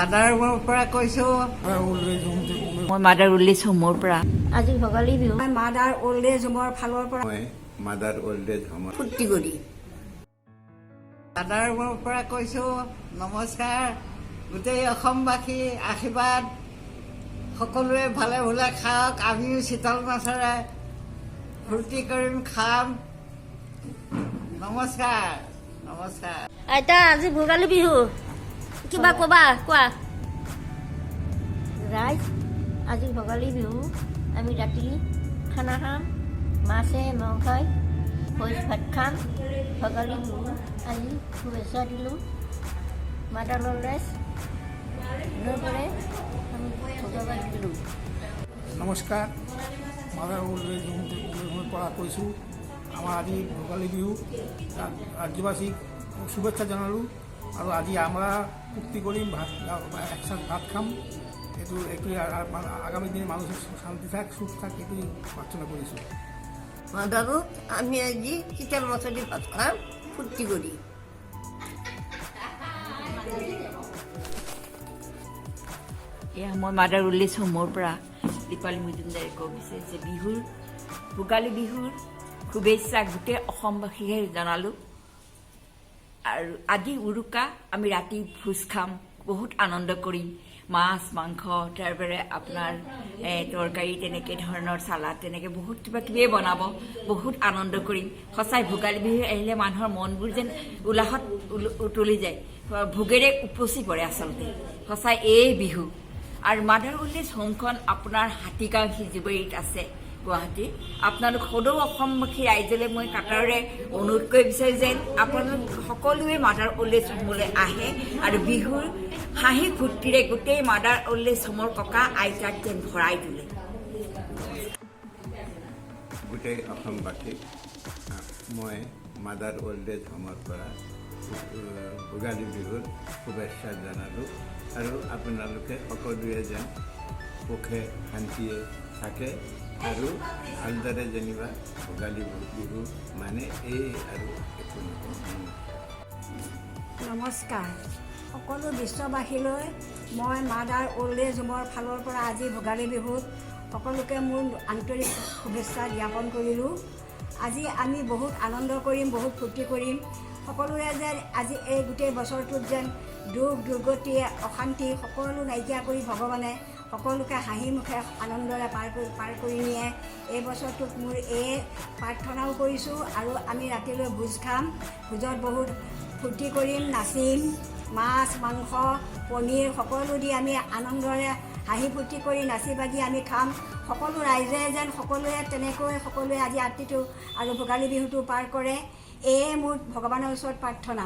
Mother পৰা কৈছোঁ মই মাদাৰ ওল্ড এজ হোমৰ পৰা আজি Bhogali Bihu mother old age হোমৰ ফালৰ পৰা মই মাদাৰ ওল্ড এজ হোমৰ ফূৰ্তি কৰি মাদাৰ পৰা কৈছোঁ নমস্কাৰ। গোটেই অসমবাসী আশীৰ্বাদ, সকলোৱে ভালে ভুলে খাওক, আমিও শীতল মাছেৰে ফূৰ্তি কৰিম, খাম। নমস্কাৰ নমস্কাৰ। আইতা আজি ভোগালী বিহু কিবা কবা কোৱা। ৰাইজ আজি ভোগালী বিহু আমি ৰাতি খানা খাম, মাছে মাংসই ভোজ ভাত খাম। ভোগালী বিহু আজি শুভেচ্ছা দিলোঁ। মাদাৰ ওল্ড এজ হোমৰে আমি ধন্যবাদ দিলোঁ। নমস্কাৰ, মাদাৰ ওল্ড এজ হোমৰ পৰা কৈছোঁ। আমাৰ আজি ভোগালী বিহু ৰাজ্যবাসীক শুভেচ্ছা জনালোঁ আৰু আজি আমৰা ফূৰ্তি কৰিম, একসাথে ভাত খাম। এইটো আগামী দিনে মানুষেৰ শান্তি থাক, সুখ থাক, এইটোই প্ৰাৰ্থনা কৰিছোঁ। মাদাৰত আমি আজি শীতল মাছেদি ভাত খাম, ফূৰ্তি কৰি। এয়া মই মাদাৰ ওল্ড এজ হোমৰ পৰা দীপালী মজুমদাৰে ক'ব বিচাৰিছে বিহুৰ ভোগালী বিহুৰ শুভেচ্ছা গোটেই অসমবাসীকে জনালোঁ। আৰু আজি উৰুকা আমি ৰাতি ভোজ খাম, বহুত আনন্দ কৰিম। মাছ মাংস তাৰপৰা আপোনাৰ তৰকাৰী তেনেকৈ ধৰণৰ চালাড তেনেকৈ বহুত কিবা কিবিয়ে বনাব, বহুত আনন্দ কৰিম। সঁচাই ভোগালী বিহু আহিলে মানুহৰ মনবোৰ যেন উলাহত উতলি যায়, ভোগেৰে উপচি পৰে আচলতে। সঁচাই এই বিহু। আৰু মাদাৰ ওল্ড এজ হোমখন আপোনাৰ হাতীগাঁও সিজুবাৰীত আছে গুৱাহাটী। আপোনালোক সদৌ অসমবাসী ৰাইজলৈ মই কাটাৰেৰে অনুৰোধ কৰিব বিচাৰোঁ যে আপোনালোক সকলোৱে মাদাৰ ওল্ড এজ হোমলৈ আহে আৰু বিহুৰ হাঁহি ফূৰ্তিৰে গোটেই মাদাৰ ওল্ড এজ হোমৰ ককা আইতাক যেন ভৰাই তোলে। গোটেই অসমবাসীক মই মাদাৰ ওল্ড এজ হোমৰ পৰা ভোগালী বিহুৰ শুভেচ্ছা জনালোঁ আৰু আপোনালোকে সকলোৱে যেন সুখে শান্তিয়ে থাকে আৰু ভালদৰে যেনিবা ভোগালী বিহু মানে এই আৰু একো নহয়। নমস্কাৰ, সকলো বিশ্ববাসীলৈ মই মাদাৰ ওল্ড এজ হোমৰ ফালৰ পৰা আজি ভোগালী বিহুত সকলোকে মোৰ আন্তৰিক শুভেচ্ছা জ্ঞাপন কৰিলোঁ। আজি আমি বহুত আনন্দ কৰিম, বহুত ফূৰ্তি কৰিম। সকলোৰে যেন আজি এই গোটেই বছৰটোত যেন দুখ দুৰ্গতিয়ে অশান্তি সকলো নাইকিয়া কৰি ভগৱানে সকলোকে হাঁহি মুখে আনন্দৰে পাৰ কৰি নিয়ে। এই বছৰটোত মোৰ এই প্ৰাৰ্থনাও কৰিছোঁ। আৰু আমি ৰাতিলৈ ভোজ খাম, ভোজত বহুত ফূৰ্তি কৰিম, নাচিম, মাছ মাংস পনীৰ সকলো দি আমি আনন্দৰে হাঁহি ফূৰ্তি কৰি নাচি বাগি আমি খাম। সকলো ৰাইজে যেন সকলোৱে তেনেকৈ সকলোৱে আজি ৰাতিটো আৰু ভোগালী বিহুটো পাৰ কৰে, এয়ে মোৰ ভগৱানৰ ওচৰত প্ৰাৰ্থনা।